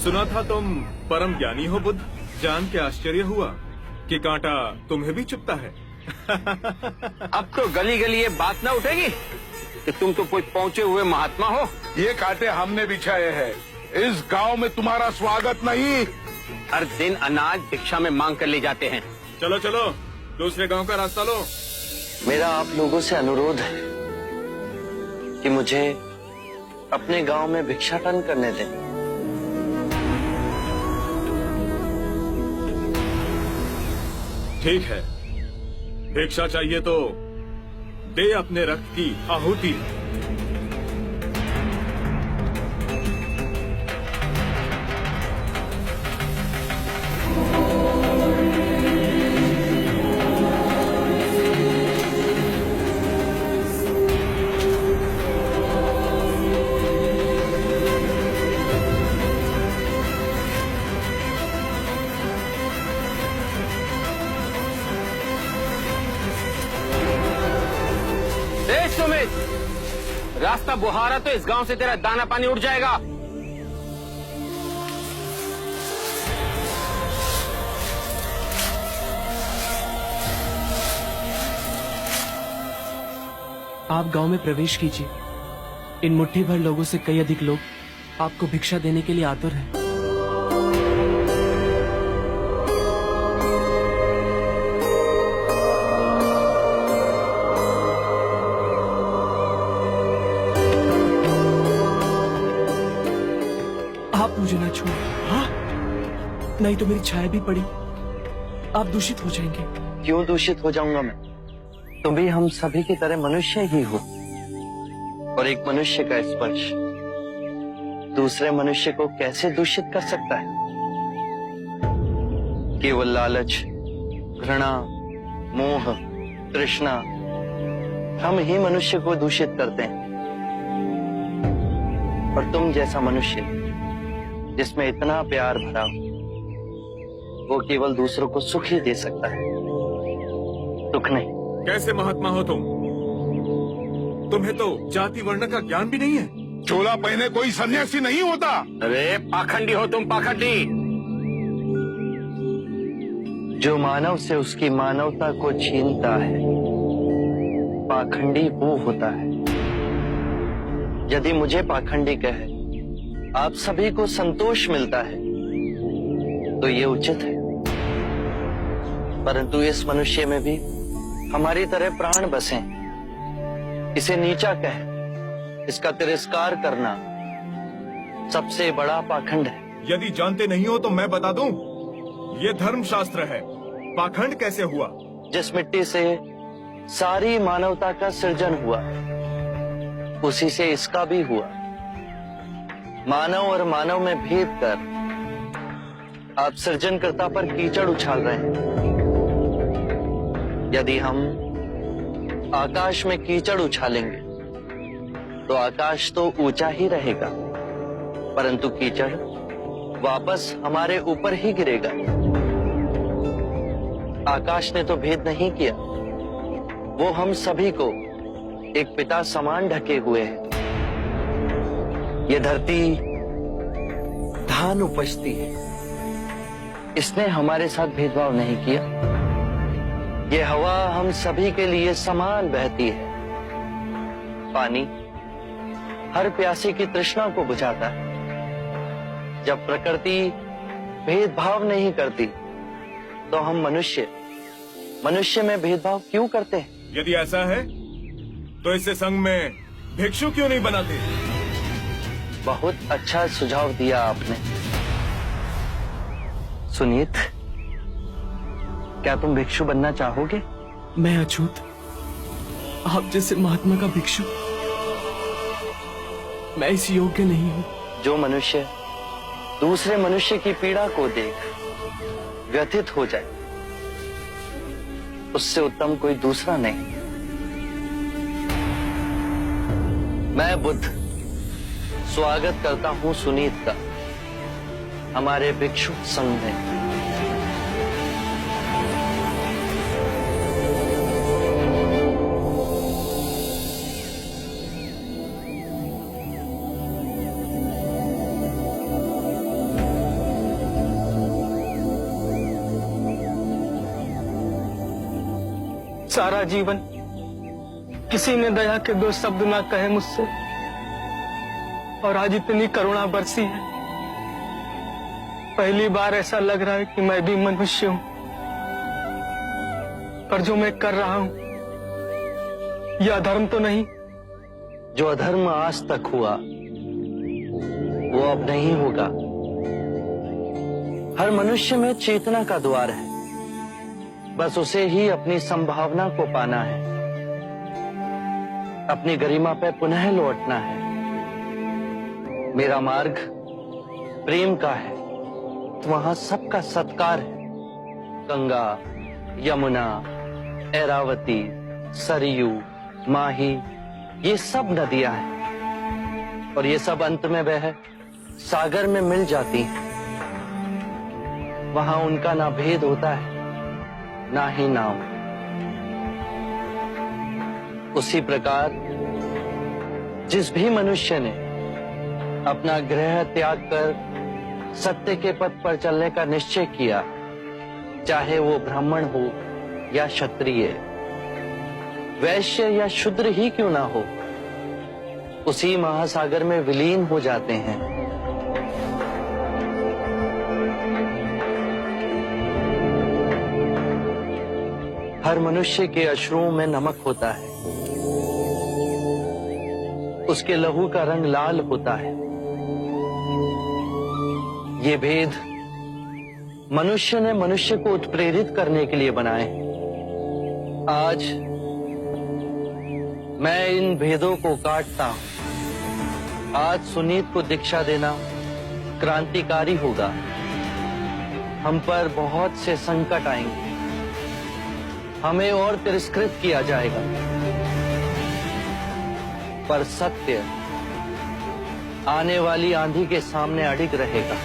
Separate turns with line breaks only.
सुना था तुम परम ज्ञानी हो बुद्ध। जान के आश्चर्य हुआ कि कांटा तुम्हें भी चुभता है।
अब तो गली गली ये बात ना उठेगी कि तुम तो कोई पहुंचे हुए महात्मा हो।
ये कांटे हमने बिछाए हैं। इस गांव में तुम्हारा स्वागत नहीं।
हर दिन अनाज भिक्षा में मांग कर ले जाते हैं।
चलो चलो दूसरे गांव का रास्ता लो।
मेरा आप लोगों से अनुरोध है कि मुझे अपने गांव में भिक्षाटन करने दें।
ठीक है, भिक्षा चाहिए तो दे अपने रक्त की आहुति।
सुमित, रास्ता बुहारा तो इस गांव से तेरा दाना पानी उड़ जाएगा।
आप गांव में प्रवेश कीजिए। इन मुट्ठी भर लोगों से कई अधिक लोग आपको भिक्षा देने के लिए आतुर हैं। आप मुझे ना छोड़ो, हाँ? नहीं तो मेरी छाया भी पड़ी, आप दूषित हो जाएंगे।
क्यों दूषित हो जाऊंगा मैं? तुम भी हम सभी की तरह मनुष्य ही हो, और एक मनुष्य का स्पर्श दूसरे मनुष्य को कैसे दूषित कर सकता है? केवल लालच, घृणा, मोह, तृष्णा हम ही मनुष्य को दूषित करते हैं। और तुम जैसा मनुष्य जिसमें इतना प्यार भरा हो, वो केवल दूसरों को सुख ही दे सकता है, दुख नहीं।
कैसे महात्मा हो तुम? तुम्हें तो जाति वर्ण का ज्ञान भी नहीं है।
चोला पहने कोई सन्यासी नहीं होता।
अरे पाखंडी हो तुम, पाखंडी।
जो मानव से उसकी मानवता को छीनता है, पाखंडी वो होता है। यदि मुझे पाखंडी कहे आप सभी को संतोष मिलता है तो ये उचित है, परंतु इस मनुष्य में भी हमारी तरह प्राण बसे। इसे नीचा कहे, इसका तिरस्कार करना सबसे बड़ा पाखंड है।
यदि जानते नहीं हो तो मैं बता दूं, ये धर्मशास्त्र है। पाखंड कैसे हुआ?
जिस मिट्टी से सारी मानवता का सृजन हुआ उसी से इसका भी हुआ। मानव और मानव में भेद कर आप सृजनकर्ता पर कीचड़ उछाल रहे हैं। यदि हम आकाश में कीचड़ उछालेंगे तो आकाश तो ऊंचा ही रहेगा, परंतु कीचड़ वापस हमारे ऊपर ही गिरेगा। आकाश ने तो भेद नहीं किया, वो हम सभी को एक पिता समान ढके हुए है। ये धरती धान उपजती है, इसने हमारे साथ भेदभाव नहीं किया। ये हवा हम सभी के लिए समान बहती है। पानी हर प्यासी की तृष्णा को बुझाता है। जब प्रकृति भेदभाव नहीं करती तो हम मनुष्य में भेदभाव क्यों करते हैं?
यदि ऐसा है तो इसे संघ में भिक्षु क्यों नहीं बनाते?
बहुत अच्छा सुझाव दिया आपने। सुनीत, क्या तुम भिक्षु बनना चाहोगे?
मैं अछूत, आप जैसे महात्मा का भिक्षु मैं इस योग्य नहीं हूँ।
जो मनुष्य दूसरे मनुष्य की पीड़ा को देख व्यथित हो जाए, उससे उत्तम कोई दूसरा नहीं। मैं बुद्ध स्वागत करता हूँ सुनीत का हमारे भिक्षु संघ में।
सारा जीवन किसी ने दया के 2 शब्द ना कहे मुझसे, और आज इतनी करुणा बरसी है। पहली बार ऐसा लग रहा है कि मैं भी मनुष्य हूं, पर जो मैं कर रहा हूं यह अधर्म तो नहीं?
जो अधर्म आज तक हुआ वो अब नहीं होगा। हर मनुष्य में चेतना का द्वार है, बस उसे ही अपनी संभावना को पाना है, अपनी गरिमा पे पुनः लौटना है। मेरा मार्ग प्रेम का है, तो वहां सबका सत्कार है। गंगा, यमुना, ऐरावती, सरयू, माही, ये सब नदियां हैं, और ये सब अंत में वह सागर में मिल जाती हैं। वहां उनका ना भेद होता है, ना ही नाम। उसी प्रकार जिस भी मनुष्य ने अपना गृह त्याग कर सत्य के पथ पर चलने का निश्चय किया, चाहे वो ब्राह्मण हो या क्षत्रिय, वैश्य या शूद्र ही क्यों ना हो, उसी महासागर में विलीन हो जाते हैं। हर मनुष्य के अश्रुओं में नमक होता है, उसके लहू का रंग लाल होता है। ये भेद मनुष्य ने मनुष्य को उत्प्रेरित करने के लिए बनाए। आज मैं इन भेदों को काटता हूं। आज सुनीत को दीक्षा देना क्रांतिकारी होगा। हम पर बहुत से संकट आएंगे, हमें और तिरस्कृत किया जाएगा, पर सत्य आने वाली आंधी के सामने अडिग रहेगा।